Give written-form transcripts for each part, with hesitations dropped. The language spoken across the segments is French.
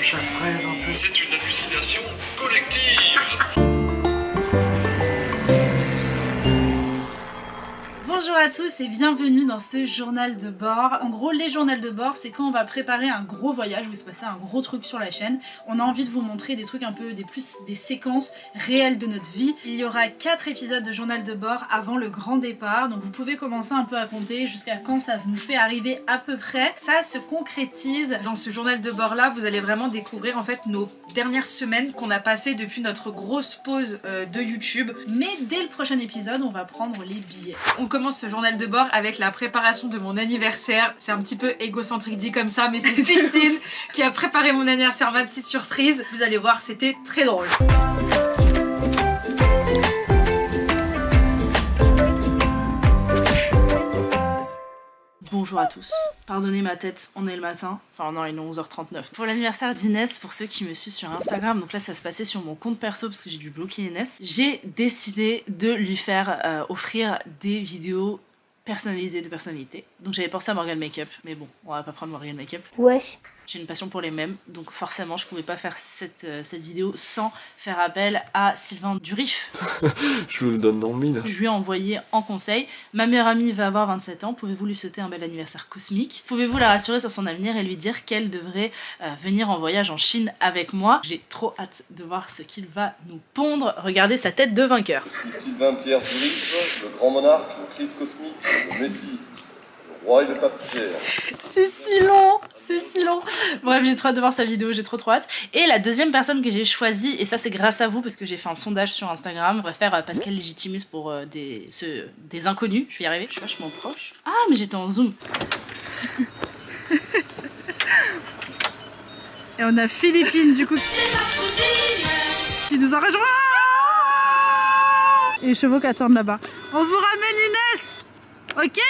chaque fraise un peu. C'est une hallucination collective. Bonjour à tous et bienvenue dans ce journal de bord. En gros, les journaux de bord, c'est quand on va préparer un gros voyage où il se passer un gros truc sur la chaîne. On a envie de vous montrer des trucs un peu, des séquences réelles de notre vie. Il y aura 4 épisodes de journal de bord avant le grand départ, donc vous pouvez commencer un peu à compter jusqu'à quand ça nous fait arriver à peu près. Ça se concrétise. Dans ce journal de bord là, vous allez vraiment découvrir en fait nos dernières semaines qu'on a passées depuis notre grosse pause de YouTube. Mais dès le prochain épisode, on va prendre les billets. On commence ce journal de bord avec la préparation de mon anniversaire. C'est un petit peu égocentrique dit comme ça, mais c'est Sixtine qui a préparé mon anniversaire, ma petite surprise. Vous allez voir, c'était très drôle. Bonjour à tous. Pardonnez ma tête, on est le matin. Enfin non, il est 11h39. Pour l'anniversaire d'Inès, pour ceux qui me suivent sur Instagram, donc là ça se passait sur mon compte perso parce que j'ai dû bloquer Inès, j'ai décidé de lui faire offrir des vidéos personnalisées de personnalité. Donc j'avais pensé à Morgan Makeup, mais bon, on va pas prendre Morgan Makeup. Wesh. J'ai une passion pour les mèmes, donc forcément je pouvais pas faire cette vidéo sans faire appel à Sylvain Durif. Je vous le donne dans le mille. Je lui ai envoyé en conseil. Ma meilleure amie va avoir 27 ans, pouvez-vous lui souhaiter un bel anniversaire cosmique? Pouvez-vous la rassurer sur son avenir et lui dire qu'elle devrait venir en voyage en Chine avec moi? J'ai trop hâte de voir ce qu'il va nous pondre. Regardez sa tête de vainqueur. Je suis Sylvain Pierre Durif, le grand monarque, le Christ cosmique, le Messie, le roi et le pape Pierre. C'est si long, c'est si long. Bref, j'ai trop hâte de voir sa vidéo, j'ai trop hâte. Et la deuxième personne que j'ai choisie, et ça c'est grâce à vous parce que j'ai fait un sondage sur Instagram, on va faire Pascal Légitimus pour des inconnus, je vais y arriver. Je suis vachement proche. Ah mais j'étais en zoom. Et on a Philippine du coup qui nous a rejoint. Et les chevaux qui attendent là-bas. On vous ramène Inès. Ok?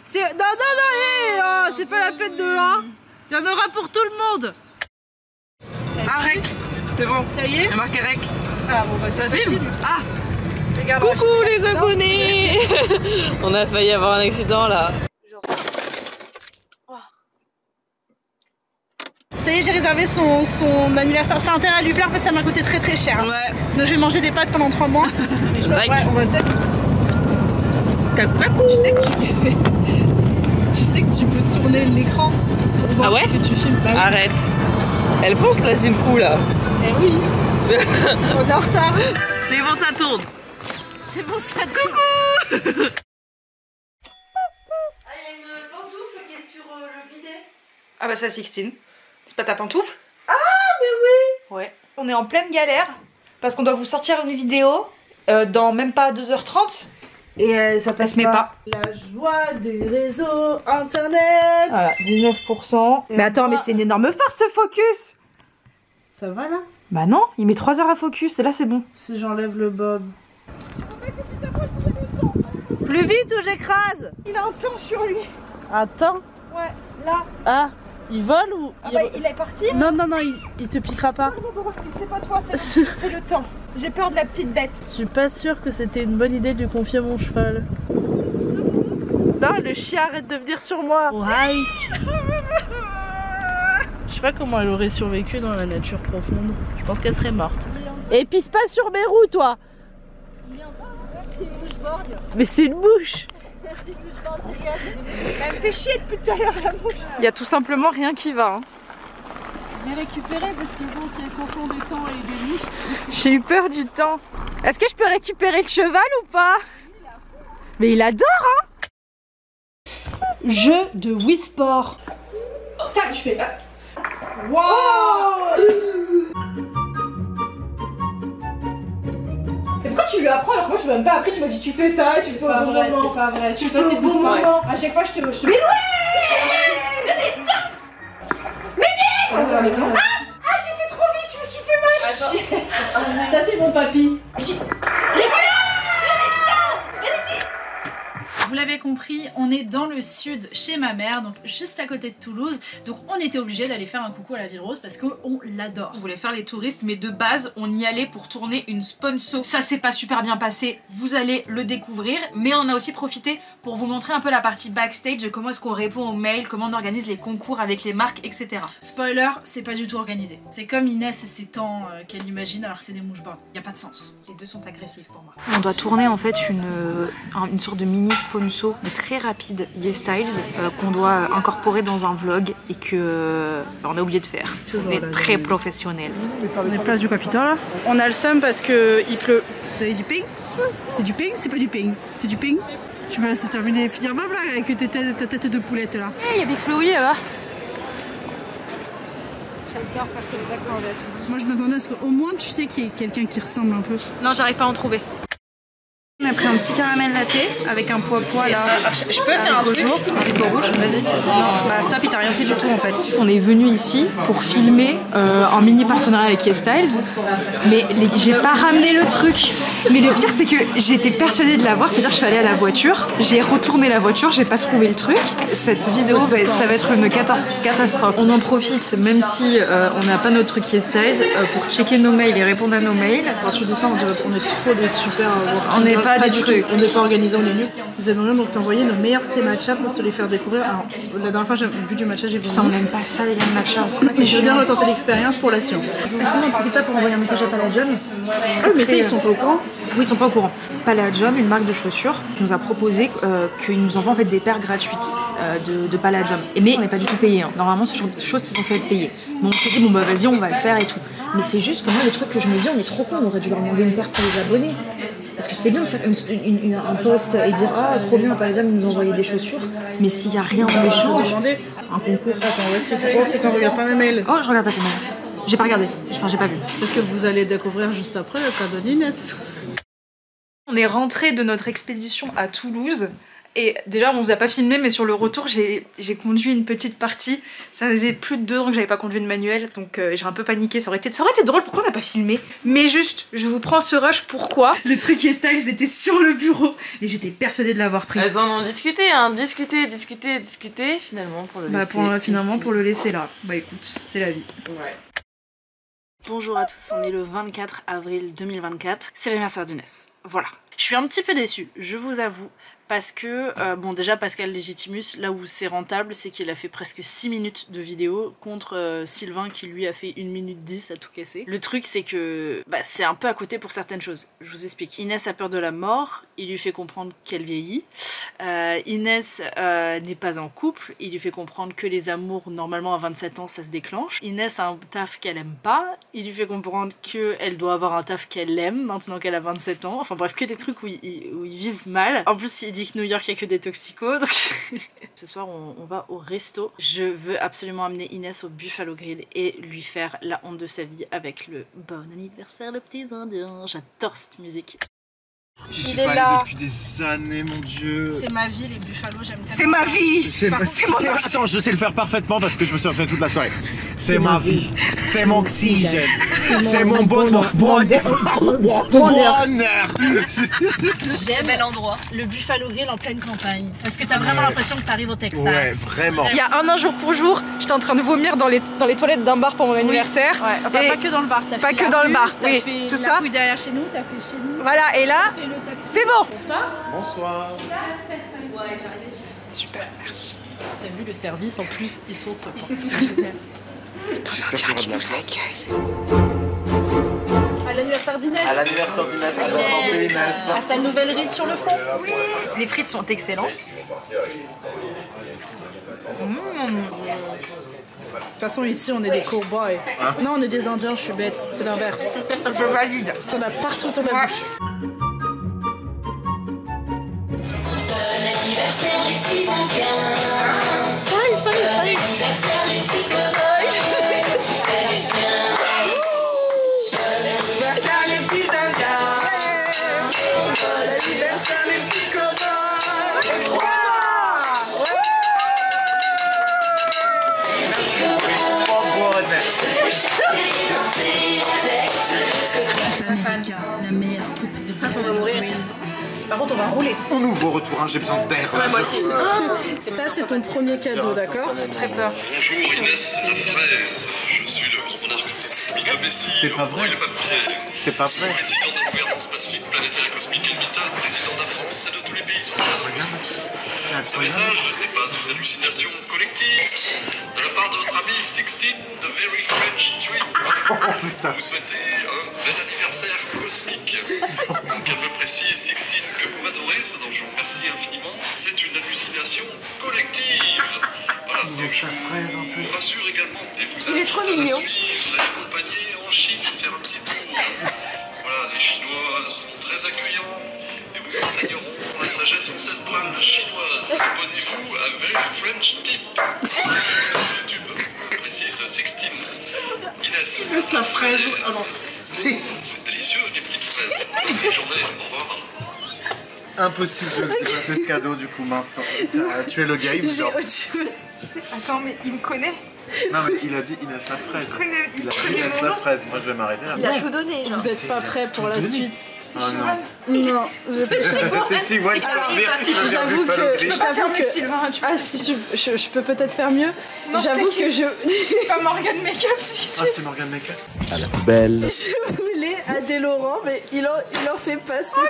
C'est... Non, oh, c'est pas la peine de... Hein. Il y en aura pour tout le monde. Ah, rec. C'est bon. Ça y est? Il y a marqué rec. Ah bon bah ça filme. Ah. Regarde. Coucou les abonnés. On a failli avoir un accident là. Ça y est, j'ai réservé son anniversaire. C'est intérêt à lui plaire parce que ça m'a coûté très très cher. Ouais. Donc je vais manger des pâtes pendant 3 mois. Mais je Like. ouais, on va peut-être... Coucou. Tu sais que tu peux tourner l'écran pour voir ce que tu filmes. Bah, oui. Arrête. Elle fonce la Simcou là. Eh oui. On est en retard. C'est bon, ça tourne. C'est bon, ça tourne. Ah, il y a une pantoufle qui est sur le bidet. Ah bah ça Sixtine. C'est pas ta pantoufle? Ah mais oui. Ouais. On est en pleine galère parce qu'on doit vous sortir une vidéo dans même pas 2h30 et ça passe pas. La joie des réseaux internet. Voilà, 19%. Mais attends, mais c'est une énorme farce ce focus. Ça va là? Bah non, il met 3 heures à focus et là c'est bon. Si j'enlève le bob. Plus vite ou j'écrase. Il a un temps sur lui. Attends. Ouais, là. Ah, il vole ou... Ah bah il est parti. Non, non, non, il te piquera pas. C'est pas toi, c'est le temps. J'ai peur de la petite bête. Je suis pas sûre que c'était une bonne idée de lui confier mon cheval. Non, le chien arrête de venir sur moi. Ouais. Je sais pas comment elle aurait survécu dans la nature profonde. Je pense qu'elle serait morte. Et pisse pas sur mes roues, toi. Mais c'est une mouche. Elle me fait chier depuis tout à l'heure la mouche. Il y a tout simplement rien qui va. Hein. Je vais récupérer parce que bon, si elle confond des temps et des mouches. J'ai eu peur du temps. Est-ce que je peux récupérer le cheval ou pas? Mais il adore hein. Jeu de Wii Sport. Tac, je fais. Wow. Et pourquoi tu lui apprends alors que moi je m'ai même pas appris? Tu m'as dit tu fais ça et tu le fais au bon moment. C'est pas vrai, Tu fais au bon moment. À chaque fois je te... Mais ouais. Ah, j'ai fait trop vite, je me suis fait mal. Ça c'est mon papy. Vous l'avez compris, on est dans le sud chez ma mère, donc juste à côté de Toulouse. Donc on était obligé d'aller faire un coucou à la Ville Rose parce qu'on l'adore. On voulait faire les touristes, mais de base, on y allait pour tourner une sponsor. Ça s'est pas super bien passé, vous allez le découvrir. Mais on a aussi profité pour vous montrer un peu la partie backstage de comment est-ce qu'on répond aux mails, comment on organise les concours avec les marques, etc. Spoiler, c'est pas du tout organisé. C'est comme Inès et ses temps qu'elle imagine alors que c'est des mouche-bordes. Y a pas de sens. Les deux sont agressifs pour moi. On doit tourner en fait une sorte de mini sponsor mais très rapide, YesStyles, qu'on doit incorporer dans un vlog et que on a oublié de faire. On est très professionnel. On est place du Capitole là. On a le seum parce que il pleut. Vous avez du ping? C'est du ping? C'est pas du ping? C'est du ping? Je me laisse terminer, finir ma blague avec ta tête de poulette là. Il y a Big Flowey là-bas. J'adore faire ces blagues quand on est à Toulouse. Moi je m'attendais à ce qu'au moins tu sais qu'il y ait quelqu'un qui ressemble un peu. Non, j'arrive pas à en trouver. On a pris un petit caramel latte avec un pois là. Je peux faire un truc? Haricot rouge, vas-y. Non, bah stop, il t'a rien fait du tout en fait. On est venu ici pour filmer en mini partenariat avec YesStyles, mais j'ai pas ramené le truc. Mais le pire c'est que j'étais persuadée de l'avoir, c'est-à-dire que je suis allée à la voiture, j'ai retourné la voiture, j'ai pas trouvé le truc. Cette vidéo, ça va être une catastrophe. On en profite, même si on n'a pas notre truc YesStyles, pour checker nos mails et répondre à nos mails. Quand tu dis ça, on dirait qu'on est trop des super. On n'est pas des trucs. On n'est pas organisé, on est nuls. Nous aimerions donc t'envoyer nos meilleurs thés matcha pour te les faire découvrir. Alors, la dernière fois, j'ai bu du matcha, j'ai voulu. Ça, on n'aime pas ça, les gars de matcha. Mais je veux bien retenter l'expérience pour la science. Est-ce qu'on n'en profite pas pour envoyer un message à Palladium? Ah, mais ça, ils sont pas au courant. Oui, ils sont pas au courant. Palladium, une marque de chaussures, nous a proposé qu'ils nous envoient en fait des paires gratuites de Palladium. Mais on n'est pas du tout payé. Hein. Normalement, ce genre de choses, c'est censé être payé. Donc on s'est dit, bon bah vas-y, on va le faire et tout. Mais c'est juste que moi, le truc que je me dis, on est trop con, on aurait dû leur demander une paire pour les abonnés. Parce que c'est bien de faire un post et dire ah trop bien, Palladium nous envoyer des chaussures, mais s'il n'y a rien dans l'échange, un concours. Attends, est-ce qu'ils sont pas que t'en regardes pas mes mails? Oh, je regarde pas tes mails. J'ai pas regardé, enfin j'ai pas vu. Parce que vous allez découvrir juste après le cadeau d'Inès. On est rentré de notre expédition à Toulouse. Et déjà, on vous a pas filmé, mais sur le retour, j'ai conduit une petite partie. Ça faisait plus de 2 ans que j'avais pas conduit une manuelle, donc j'ai un peu paniqué. Ça aurait été drôle, pourquoi on n'a pas filmé? Mais juste, je vous prends ce rush, pourquoi? Le truc YesStyles était sur le bureau, et j'étais persuadée de l'avoir pris. Elles en ont discuté, hein, discuté, finalement pour le laisser. Finalement, pour le laisser là. Bah écoute, c'est la vie. Ouais. Bonjour à tous, on est le 24 avril 2024, c'est l'anniversaire d'Inès. Voilà. Je suis un petit peu déçue, je vous avoue. Parce que, bon déjà Pascal Légitimus, là où c'est rentable, c'est qu'il a fait presque 6 minutes de vidéo contre Sylvain qui lui a fait 1 minute 10 à tout casser. Le truc c'est que bah, c'est un peu à côté pour certaines choses. Je vous explique. Inès a peur de la mort, il lui fait comprendre qu'elle vieillit. Inès n'est pas en couple, il lui fait comprendre que les amours normalement à 27 ans ça se déclenche. Inès a un taf qu'elle aime pas, il lui fait comprendre qu'elle doit avoir un taf qu'elle aime maintenant qu'elle a 27 ans. Enfin bref, que des trucs où il vise mal. En plus il dit que New York il n'y a que des toxicos donc ce soir on va au resto. Je veux absolument amener Inès au Buffalo Grill et lui faire la honte de sa vie avec le bon anniversaire le petit indien. J'adore cette musique. Je suis pas allée depuis des années, mon Dieu. C'est ma vie les Buffalo, j'aime tellement. C'est ma vie! Attends, je sais le faire parfaitement parce que je me suis entraîné toute la soirée. C'est ma vie. C'est mon oxygène. C'est mon bonheur. J'aime l'endroit. Le Buffalo Grill en pleine campagne. Parce que t'as vraiment l'impression que t'arrives au Texas. Ouais, vraiment. Il y a un jour pour jour, j'étais en train de vomir dans les toilettes d'un bar pour mon anniversaire. Ouais, enfin et pas que dans le bar, t'as pas fait que la dans le rue, bar, t'as oui, fait tout la ça. rue derrière chez nous, t'as fait chez nous. Voilà, et là, T'as fait le taxi. c'est bon. Bonsoir. Bonsoir. Super, merci. T'as vu le service en plus, ils sont top. C'est génial. J'espère qu'il y aura de la place. À l'anniversaire d'Inès. À l'anniversaire d'Inès, à la santé, Inès. À sa nouvelle ride sur le front. Oui. Les frites sont excellentes. De toute façon, ici, on est des cowboys. Non, on est des Indiens, je suis bête. C'est l'inverse. Je valide. T'en as partout autour de la bouche. America, la meilleure coupe de Buffalo Grill. Par contre, on va rouler. On ouvre au retour, hein, j'ai besoin d'air. Ouais, moi aussi. Ça, c'est ton premier cadeau, d'accord? J'ai très peur. Bonjour Inès la fraise, je suis le grand monarque cosmique Messi. C'est pas vrai. Le papier. C'est pas vrai. Président de la gouvernance spatiale planétaire et cosmique Elmital, président de la France et de tous les pays sur la cosmos. Ce message n'est pas une hallucination collective. De la part de notre ami Sixteen, the very French twin. Vous souhaitez un bel anniversaire cosmique. Donc elle me précise, Sixteen, que vous m'adorez, ce dont je vous remercie infiniment. C'est une hallucination collective. Voilà. Et je vous rassure également, et vous Il est invite trop à la mignon. suivre et l'accompagner en Chine, faire un petit tour. Voilà, les Chinois sont très accueillants et vous enseigneront la sagesse ancestrale chinoise. Abonnez-vous à Very French Tip. YouTube, précise 16. Inès. La fraise. Alors, C'est délicieux, les petites fraises. Bonne journée, au revoir. impossible de dépasser ce cadeau du coup, mince. T'as tué le gars, il J'ai genre. autre chose. Attends, mais il me connaît. Non mais il a dit Inès la fraise. Il connaît. Il a dit Inès la fraise, moi je vais m'arrêter là. Il a tout donné, genre. Vous êtes pas prêts pour la donné. suite? Oh non. Non, C'est si, ouais, il va dire j'avoue que. Tu peux pas faire mieux, Sylvain. Tu peux... Ah, si tu. Je peux peut-être faire mieux. Non, J'avoue c'est que je. C'est pas Morgan Makeup, c'est Ah, c'est Morgan Makeup. Je voulais Adèle Laurent, mais il en fait passer.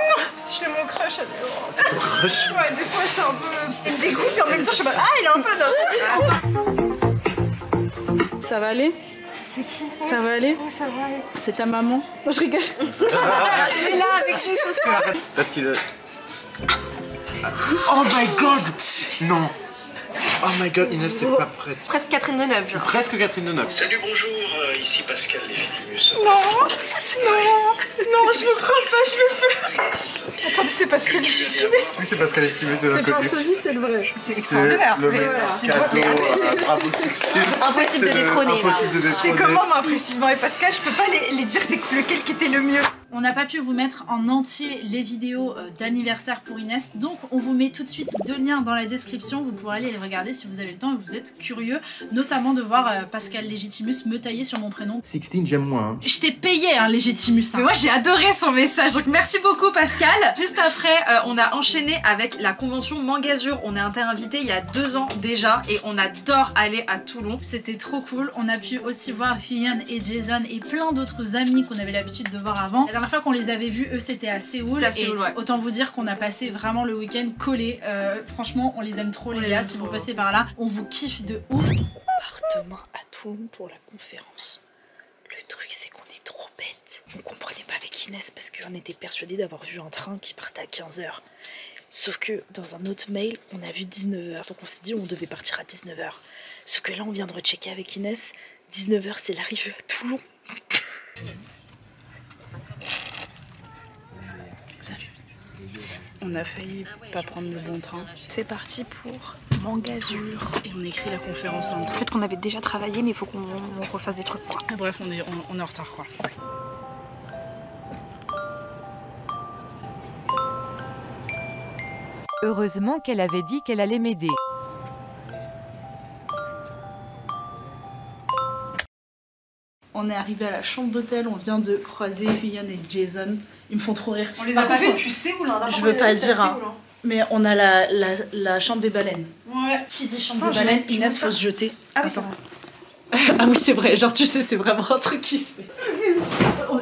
Je suis mon crush à Laurent. C'est ton crush. Ouais, des fois, c'est un peu. Il me dégoûte et en même temps, je suis pas. Ah, il est un peu. Ça va aller? C'est qui? Ça va aller? Ça va aller. C'est ta maman? Moi je rigole. Elle est là avec ses sauces. Parce qu'il a... Oh my god. Non. Oh my god, Inès, t'es pas prête. Presque Catherine Deneuve, genre. Presque Catherine Deneuve. Salut, bonjour, ici Pascal Légitimus. Non, je me crois pas, je veux plus. Attendez, c'est parce qu'elle est légitime. Oui, c'est parce qu'elle est estimée de C'est pas un l'inconnu. sosie, c'est le vrai. C'est C'est extraordinaire. le Mais meilleur voilà, cadeau. Bravo, Sixtine. Impossible de C'est détrôner, là. Impossible de Je fais détrôner. comment, moi, après Sylvain et Pascal, je peux pas les dire c'est lequel qui était le mieux. On n'a pas pu vous mettre en entier les vidéos d'anniversaire pour Inès, donc on vous met tout de suite 2 liens dans la description, vous pourrez aller les regarder si vous avez le temps et vous êtes curieux, notamment de voir Pascal Légitimus me tailler sur mon prénom. Sixteen, j'aime moins. Hein. Je t'ai payé hein, Légitimus. Mais moi j'ai adoré son message, donc merci beaucoup Pascal. Juste après, on a enchaîné avec la convention Mangazur. On est inter-invité il y a 2 ans déjà et on adore aller à Toulon. C'était trop cool, on a pu aussi voir Fion et Jason et plein d'autres amis qu'on avait l'habitude de voir avant. La dernière fois qu'on les avait vus, eux c'était à Séoul, C'était à Séoul, et ouais. autant vous dire qu'on a passé vraiment le week-end collé. Franchement on les aime trop les gars, si vous passez par là, on vous kiffe de ouf. part demain à Toulon pour la conférence. Le truc c'est qu'on est trop bêtes. On comprenait pas avec Inès parce qu'on était persuadés d'avoir vu un train qui partait à 15h. Sauf que dans un autre mail, on a vu 19h. Donc on s'est dit on devait partir à 19h. Sauf que là on vient de rechecker avec Inès. 19h c'est l'arrivée à Toulon. Salut. On a failli pas prendre le bon train. C'est parti pour Mangazur. Et on écrit la conférence dans le train. En fait, qu'on avait déjà travaillé, mais il faut qu'on refasse des trucs, quoi. Bref on est en retard quoi. Heureusement qu'elle avait dit qu'elle allait m'aider. On est arrivé à la chambre d'hôtel, on vient de croiser Fion et Jason. Ils me font trop rire. On les Par a pas contre, vus depuis Séoul, hein. je veux pas le dire, hein. Mais on a la chambre des baleines. Ouais. Qui dit chambre Putain, des baleines, je Inès vois faut pas. se jeter. Ah oui, Attends. Ah oui c'est vrai, genre tu sais c'est vraiment un truc qui se fait.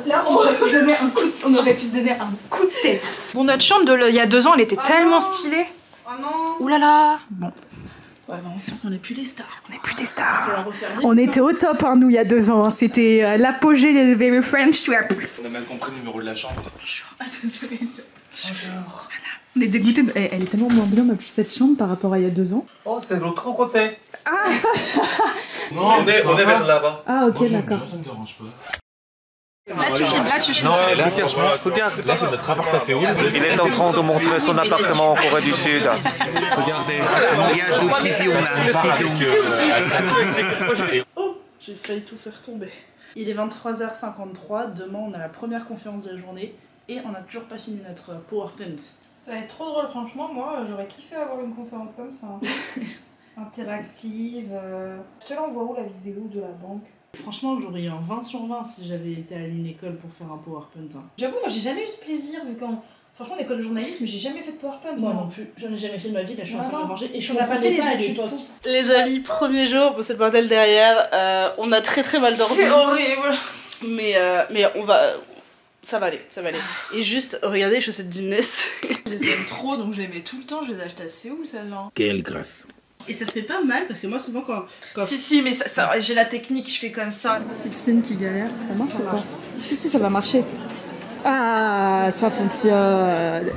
Là on aurait pu se donner un coup de tête. Bon, notre chambre il y a 2 ans, elle était tellement stylée. Oh non. Ouh là là. Bon. Ouais bah on sent qu'on n'est plus les stars. On n'est plus des Il va falloir stars. refaire On était au top, hein, nous, il y a 2 ans. Hein. C'était l'apogée des Very French Trap. On a mal compris le numéro de la chambre. Bonjour. On est dégoûtés. Elle est tellement moins bien cette chambre par rapport à il y a 2 ans. Oh, c'est de l'autre côté. Non, On est vers là-bas. Ah, ok, d'accord. Ça me dérange pas. Là, tu filmes, là, tu filmes. Non, là, franchement, regarde. Là, c'est notre appart à Séoul. Il est en train de montrer son appartement en Corée du Sud. Regardez. Il y a deux petits là. Oh, j'ai failli tout faire tomber. Il est 23h53, demain on a la première conférence de la journée et on n'a toujours pas fini notre PowerPoint. Ça va être trop drôle, franchement. Moi, j'aurais kiffé avoir une conférence comme ça. Interactive. Je te l'envoie où la vidéo de la banque? Franchement j'aurais eu un 20 sur 20 si j'avais été à une école pour faire un PowerPoint. Hein. J'avoue, moi j'ai jamais eu ce plaisir vu qu'en Franchement, l'école de journalisme, j'ai jamais fait de PowerPoint. Moi non plus, j'en ai jamais fait de ma vie, là je suis en train de me venger et je On n'a pas fait les études. Les amis, premier jour, bon c'est le bordel derrière, on a très mal dormi. C'est horrible. Mais on va... Ça va aller. Et juste, regardez les chaussettes d'Inès. Je les aime trop, donc je les mets tout le temps, je les ai achetées à Séoul celles-là. Quelle grâce. Et ça te fait pas mal parce que moi souvent quand... Si mais ça, j'ai la technique, je fais comme ça. Sixtine qui galère, ça marche ou pas? Si ça va marcher. Ah, ça fonctionne.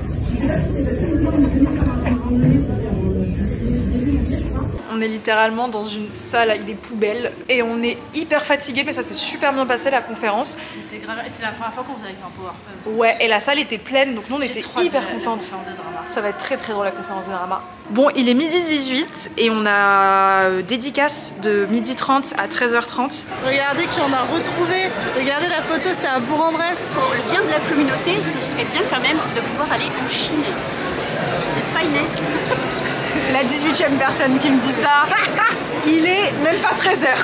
On est littéralement dans une salle avec des poubelles et on est hyper fatigué, mais ça s'est super bien passé la conférence. C'était grave, et c'était la première fois qu'on faisait avec un PowerPoint. Ouais, et la salle était pleine, donc nous on était hyper contentes. Ça va être très drôle la conférence des dramas. Bon, il est 12h18 et on a dédicace de 12h30 à 13h30. Regardez qui on a retrouvé. Regardez la photo, c'était à Bourg-en-Bresse. Pour le bien de la communauté, ce serait bien quand même de pouvoir aller en Chine. N'est-ce pas Inès? C'est la 18e personne qui me dit ça. Il est même pas 13h.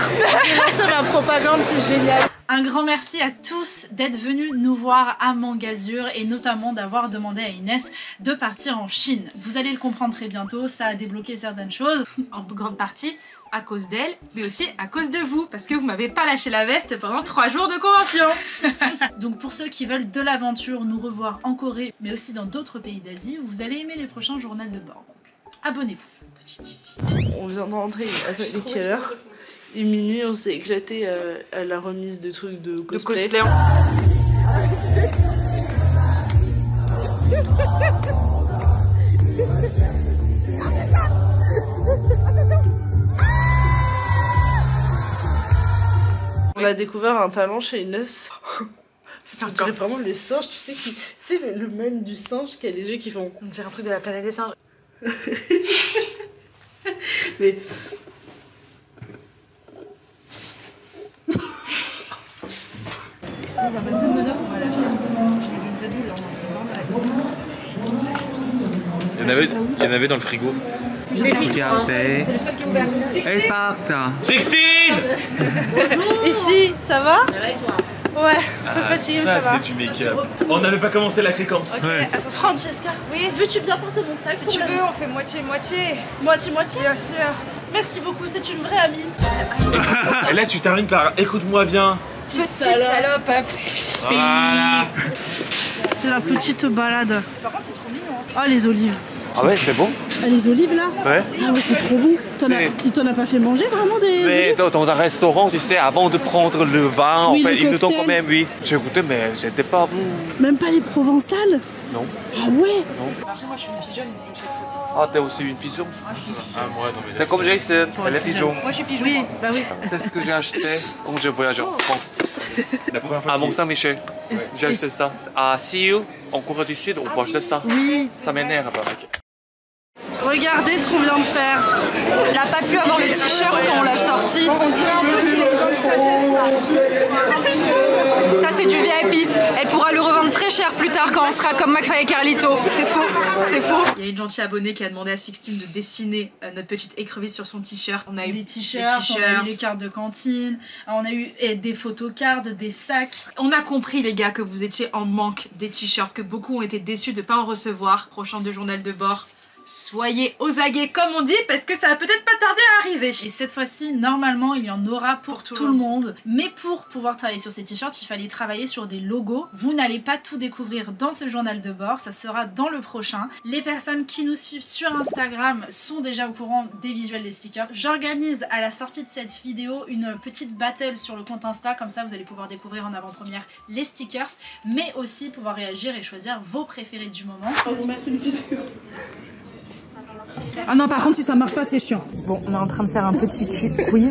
J'ai lancé ma propagande, c'est génial. Un grand merci à tous d'être venus nous voir à Mangasure et notamment d'avoir demandé à Inès de partir en Chine. Vous allez le comprendre très bientôt, ça a débloqué certaines choses, en grande partie à cause d'elle, mais aussi à cause de vous, parce que vous m'avez pas lâché la veste pendant 3 jours de convention. Donc pour ceux qui veulent de l'aventure, nous revoir en Corée, mais aussi dans d'autres pays d'Asie, vous allez aimer les prochains journaux de bord. Abonnez-vous. Petite ici. On vient de rentrer, il est quelle heure? Et minuit, on s'est éclaté à la remise de trucs de cosplay. On a découvert un talent chez Inès. Ça dirait vraiment le singe, tu sais, c'est le même du singe qui a les yeux qui font... On dirait un truc de la planète des singes. Mais... On va passer au Monop, on va l'acheter. J'ai eu une Red Bull, là, on est dans Il y en avait dans le frigo. Regardez. C'est le seul qui se passe. Elles partent. Sixtine. Ici, ça va? Ouais, un peu Ah, fatiguée, ça ça va. c'est du make-up. On n'avait pas commencé la séquence. Ouais. Attends, Francesca, oui, veux-tu bien porter mon sac? Si tu veux, on fait moitié-moitié. Moitié-moitié? Bien sûr. Merci beaucoup, c'est une vraie amie. Et là tu termines par écoute-moi bien. Petite salope. Voilà. C'est la petite balade. Par contre, c'est trop mignon. Ah, les olives. Ah ouais, c'est bon. Ah, les olives là? Ouais. Ah ouais, c'est trop bon. Il t'en a pas fait manger vraiment des Mais olives? dans un restaurant, tu sais, avant de prendre le vin, Oui, en fait, le ils nous donnent cocktail. quand même, oui. J'ai goûté, mais c'était pas bon. Même pas les provençales? Non. Ah ouais? Après, moi, je suis une pigeonne, donc je fais que... Ah, t'es aussi une pigeon. Ah moi non mais. T'es comme Jason, elle est pigeon. Moi, je suis pigeon. Oui, bah oui. C'est ce que j'ai acheté quand j'ai voyagé en France. La première fois À qu'il- Mont-Saint-Michel. J'ai acheté ça. À Séoul, en Corée du Sud, on peut acheter ça. Oui. Ça m'énerve, mec. Regardez ce qu'on vient de faire. Elle a pas pu avoir le t-shirt quand on l'a sorti. Ça, c'est du VIP. Elle pourra le revendre très cher plus tard quand on sera comme McFly et Carlito. C'est faux, c'est faux. Il y a une gentille abonnée qui a demandé à Sixtine de dessiner notre petite écrevisse sur son t-shirt. On a eu Les t-shirts, on a eu les cartes de cantine, on a eu des photocards, des sacs. On a compris les gars que vous étiez en manque des t-shirts, que beaucoup ont été déçus de ne pas en recevoir. Prochain de journal de bord. Soyez aux aguets comme on dit parce que ça va peut-être pas tarder à arriver. Et cette fois-ci, normalement, il y en aura pour tout le monde. Mais pour pouvoir travailler sur ces t-shirts, il fallait travailler sur des logos. Vous n'allez pas tout découvrir dans ce journal de bord, ça sera dans le prochain. Les personnes qui nous suivent sur Instagram sont déjà au courant des visuels des stickers. J'organise à la sortie de cette vidéo une petite battle sur le compte Insta, comme ça vous allez pouvoir découvrir en avant-première les stickers, mais aussi pouvoir réagir et choisir vos préférés du moment. On va vous mettre une vidéo. Ah non, par contre, si ça marche pas, c'est chiant. Bon, on est en train de faire un petit quiz. Il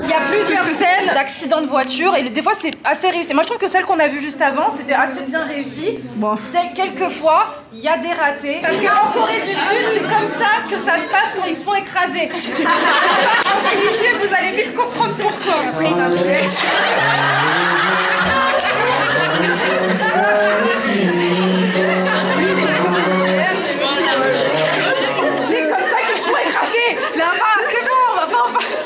y a plusieurs scènes d'accidents de voiture et des fois c'est assez réussi. Moi je trouve que celle qu'on a vue juste avant c'était assez bien réussi. Bon. Quelquefois il y a des ratés. Parce qu'en Corée du Sud c'est comme ça que ça se passe quand ils se font écraser. C'est pas un cliché, vous allez vite comprendre pourquoi. C'est comme ça qu'ils se font écraser. Là-bas, c'est bon, on va pas en parler.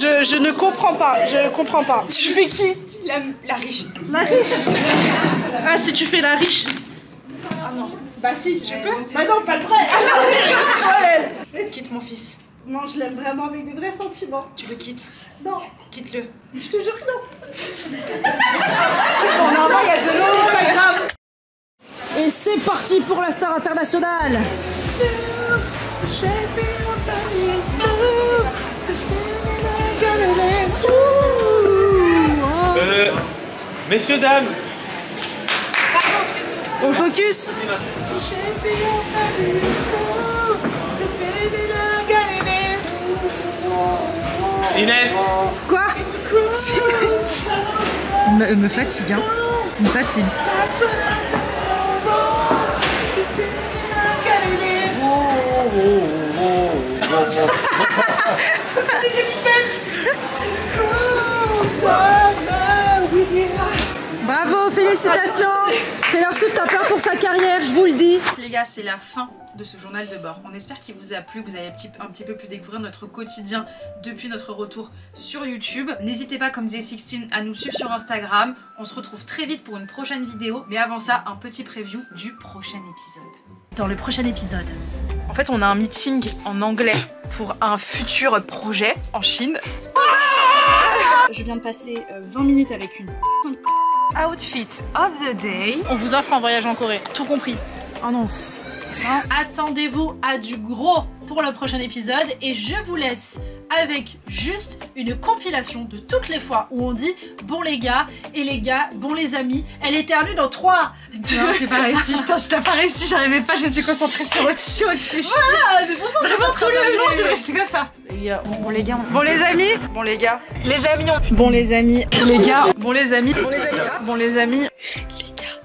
Je ne comprends pas, je comprends pas. Tu fais qui? La riche. La riche. Ah, si tu fais la riche. Ah non. Bah si, je peux. Bah non, pas le vrai. Quitte mon fils. Non, je l'aime vraiment avec des vrais sentiments. Tu le quittes? Non. Quitte-le. Je te jure que non. Bon, normalement, il y a de l'eau, c'est pas grave. Et c'est parti pour la star internationale. Messieurs, dames. Pardon, excuse-nous. On focus. Inès. Quoi? me fatigue, hein. Me fatigue. Bravo, félicitations. Taylor Swift a peur pour sa carrière, je vous le dis. Les gars, c'est la fin de ce journal de bord. On espère qu'il vous a plu, que vous avez un petit peu pu découvrir notre quotidien depuis notre retour sur YouTube. N'hésitez pas, comme disait Sixtine, à nous suivre sur Instagram. On se retrouve très vite pour une prochaine vidéo. Mais avant ça, un petit preview du prochain épisode. Dans le prochain épisode. En fait, on a un meeting en anglais pour un futur projet en Chine. Je viens de passer 20 minutes avec une Outfit of the day. On vous offre un voyage en Corée, tout compris. Oh non. Attendez-vous à du gros pour le prochain épisode et je vous laisse avec juste une compilation de toutes les fois où on dit bon les gars et les gars, bon les amis, elle éternue dans 3, 2... Non, j'ai pas réussi, putain, je t'ai pas réussi, j'arrivais pas, je me suis concentrée sur autre chose. Voilà, c'est pour ça que vraiment tout le long, j'étais comme ça. Bon les gars, bon les amis, bon les gars, les amis, bon les amis, les gars, bon les amis, bon les amis, bon les amis, les gars.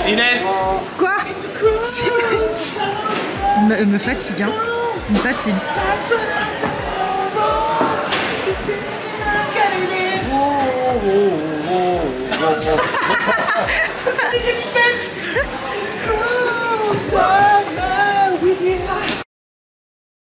Inès. Quoi? me fatigue, hein. Me fatigue. Avec une bête.